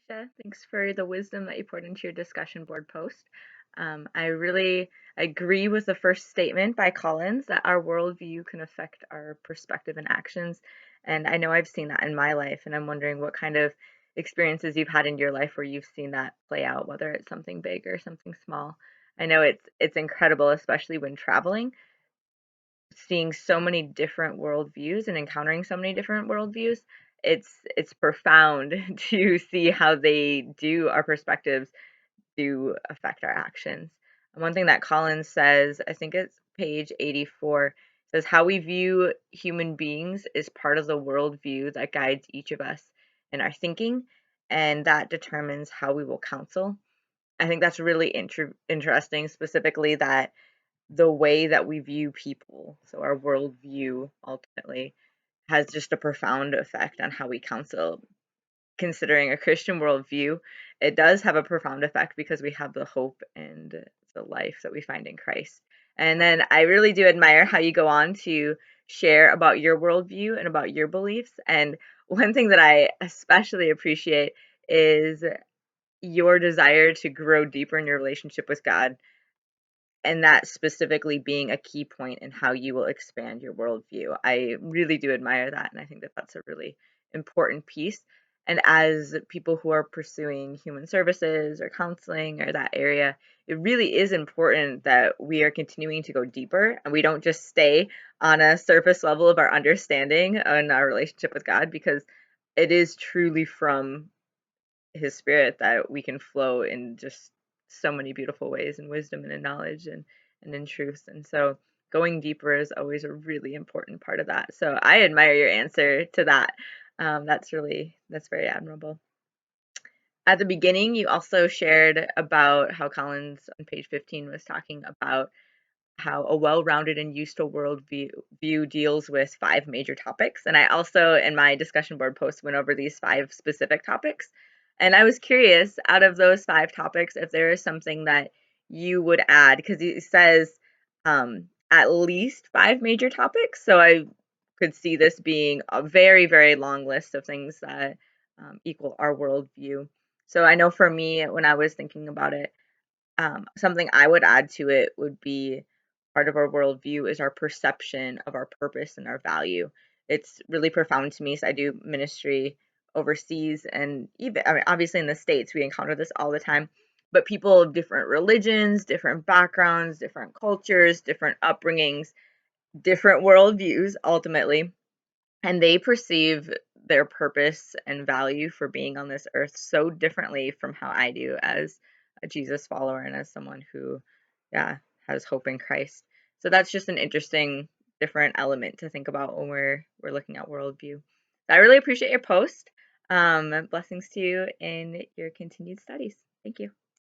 Alicia. Thanks for the wisdom that you poured into your discussion board post. I really agree with the first statement by Collins that our worldview can affect our perspective and actions. And I know I've seen that in my life, and I'm wondering what kind of experiences you've had in your life where you've seen that play out, whether it's something big or something small. I know it's incredible, especially when traveling, seeing so many different worldviews and encountering so many different worldviews. It's profound to see how they do our perspectives do affect our actions. And one thing that Collins says, I think it's page 84, says how we view human beings is part of the worldview that guides each of us in our thinking, and that determines how we will counsel. I think that's really interesting, specifically that the way that we view people, so our worldview ultimately, has just a profound effect on how we counsel. Considering a Christian worldview, it does have a profound effect because we have the hope and the life that we find in Christ. And then I really do admire how you go on to share about your worldview and about your beliefs. And one thing that I especially appreciate is your desire to grow deeper in your relationship with God, and that specifically being a key point in how you will expand your worldview. I really do admire that, and I think that that's a really important piece. And as people who are pursuing human services or counseling or that area, it really is important that we are continuing to go deeper and we don't just stay on a surface level of our understanding and our relationship with God, because it is truly from his spirit that we can flow in just so many beautiful ways in wisdom and in knowledge and in truth. And so going deeper is always a really important part of that. So I admire your answer to that. That's very admirable. At the beginning, you also shared about how Collins on page 15 was talking about how a well-rounded and useful worldview deals with five major topics. And I also, in my discussion board post, went over these five specific topics. And I was curious, out of those five topics, if there is something that you would add, because it says at least five major topics. So I could see this being a very, very long list of things that equal our worldview. So I know for me, when I was thinking about it, something I would add to it would be part of our worldview is our perception of our purpose and our value. It's really profound to me. So I do ministry overseas, and even, I mean, obviously in the States, we encounter this all the time. But people of different religions, different backgrounds, different cultures, different upbringings, different worldviews ultimately, and they perceive their purpose and value for being on this earth so differently from how I do as a Jesus follower and as someone who, yeah, has hope in Christ. So that's just an interesting, different element to think about when we're looking at worldview. I really appreciate your post. Blessings to you in your continued studies. Thank you.